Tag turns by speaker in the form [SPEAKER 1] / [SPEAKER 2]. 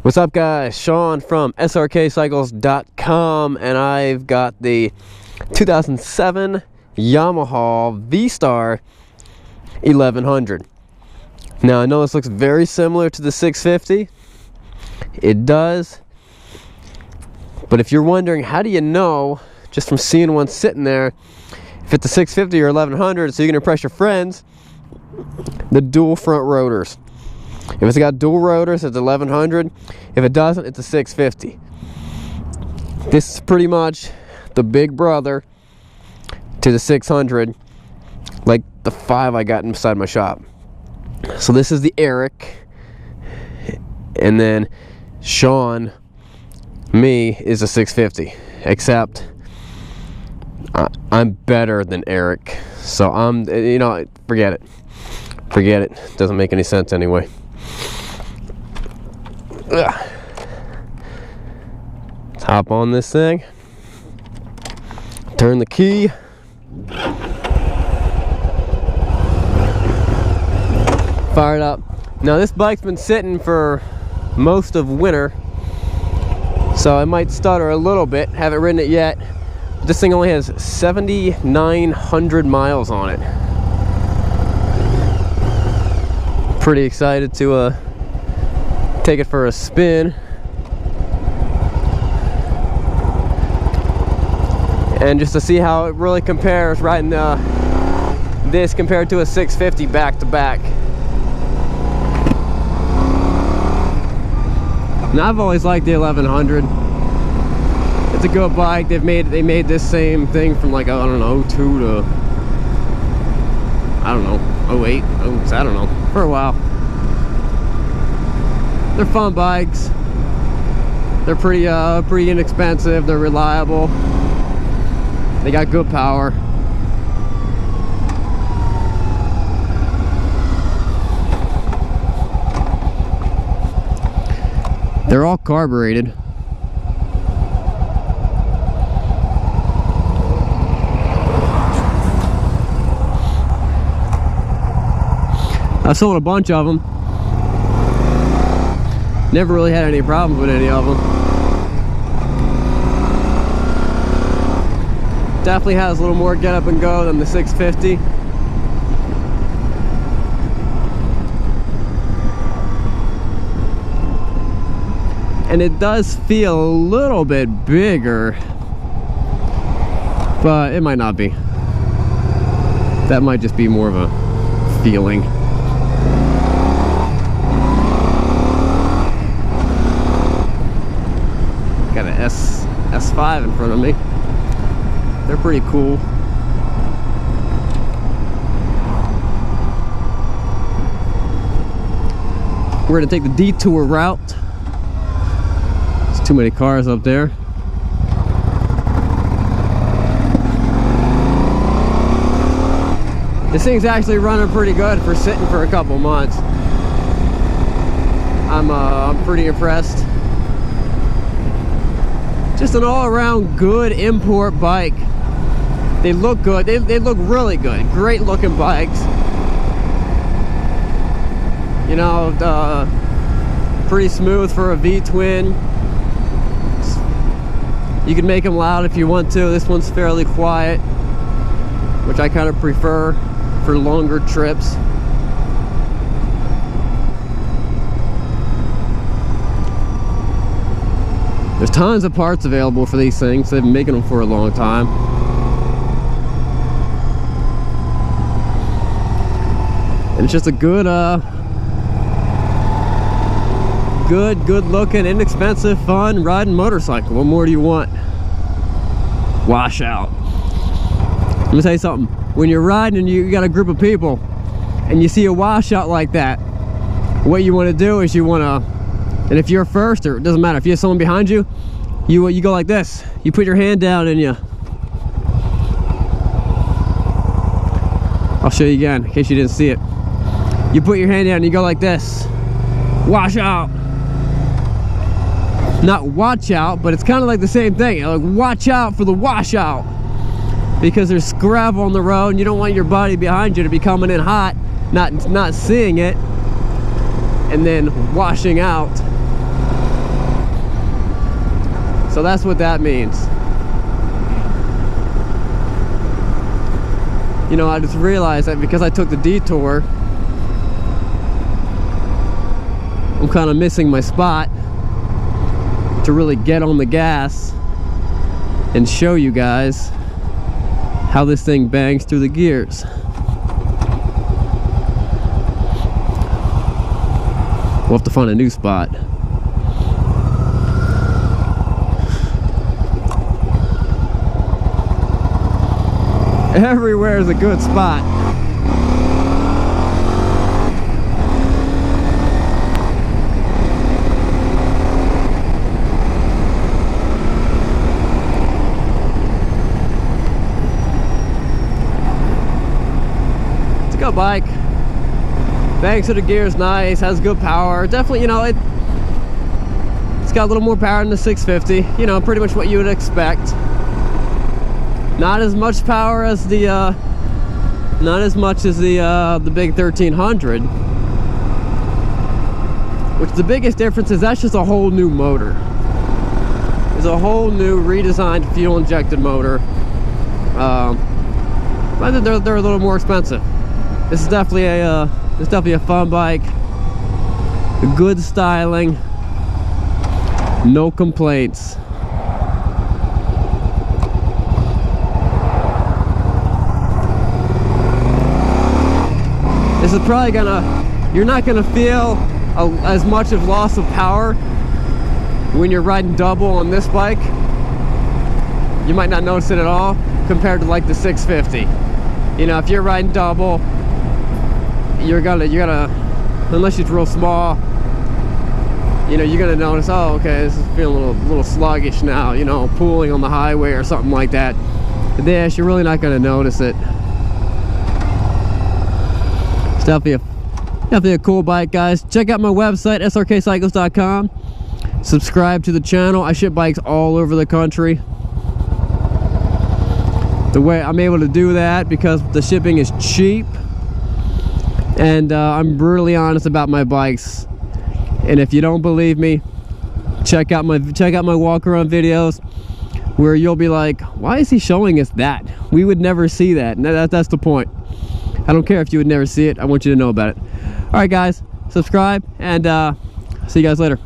[SPEAKER 1] What's up, guys? Sean from Srkcycles.com, and I've got the 2007 Yamaha V-Star 1100. Now, I know this looks very similar to the 650. It does. But if you're wondering, how do you know, just from seeing one sitting there, if it's a 650 or 1100, so you can impress your friends, the dual front rotors. If it's got dual rotors, it's 1100. If it doesn't, it's a 650. This is pretty much the big brother to the 600, like the 5 I got inside my shop. So this is the Eric, and then Sean, me, is a 650. Except I'm better than Eric, so forget it. Forget it. Doesn't make any sense anyway. Let's hop on this thing, turn the key, fire it up. Now this bike's been sitting for most of winter, so I might stutter a little bit. Haven't ridden it yet. This thing only has 7,900 miles on it. Pretty excited to take it for a spin and just to see how it really compares riding this compared to a 650 back to back. Now, I've always liked the 1100. It's a good bike. They made this same thing from like, I don't know, 02 to I don't know, 08, I don't know, for a while. They're fun bikes. They're pretty inexpensive. They're reliable. They got good power. They're all carbureted. I sold a bunch of them. Never really had any problems with any of them. Definitely has a little more get up and go than the 650. And it does feel a little bit bigger, but it might not be. That might just be more of a feeling. Got an S5 in front of me. They're pretty cool. We're gonna take the detour route. There's too many cars up there. This thing's actually running pretty good for sitting for a couple months. I'm pretty impressed. Just an all-around good import bike. They look good. They look really good. Great looking bikes. You know, pretty smooth for a V-twin. You can make them loud if you want to. This one's fairly quiet, which I kind of prefer for longer trips. There's tons of parts available for these things. They've been making them for a long time. And it's just a good looking, inexpensive, fun riding motorcycle. What more do you want? Washout. Let me tell you something. When you're riding and you got a group of people and you see a washout like that, what you want to do is you want to, and if you're first, or it doesn't matter, if you have someone behind you, you go like this. You put your hand down and I'll show you again in case you didn't see it. You put your hand down and you go like this. Wash out. Not watch out, but it's kind of like the same thing. Like, watch out for the washout, because there's gravel on the road and you don't want your buddy behind you to be coming in hot, not seeing it, and then washing out. So that's what that means. You know, I just realized that because I took the detour, I'm kind of missing my spot to really get on the gas and show you guys how this thing bangs through the gears. We'll have to find a new spot. Everywhere is a good spot. It's a good bike. Bangs to the gears nice, has good power. Definitely, you know, it's got a little more power than the 650. You know, pretty much what you would expect. Not as much power as the not as much as the big 1300. Which the biggest difference is that's just a whole new motor. It's a whole new redesigned fuel injected motor. But they're a little more expensive. This is definitely a fun bike. Good styling. No complaints. This is probably you're not gonna feel as much of loss of power when you're riding double on this bike. You might not notice it at all compared to like the 650. You know, if you're riding double, you're gonna unless it's real small, you know, you're gonna notice, oh, okay, this is feeling a little sluggish now, you know, pulling on the highway or something like that. This, you're really not gonna notice it. It's definitely a cool bike, guys. Check out my website, Srkcycles.com. Subscribe to the channel. I ship bikes all over the country. The way I'm able to do that because the shipping is cheap, and I'm brutally honest about my bikes. And if you don't believe me, check out my walk around videos where you'll be like, why is he showing us that? We would never see that. And that's the point. I don't care if you would never see it. I want you to know about it. All right, guys, subscribe, and see you guys later.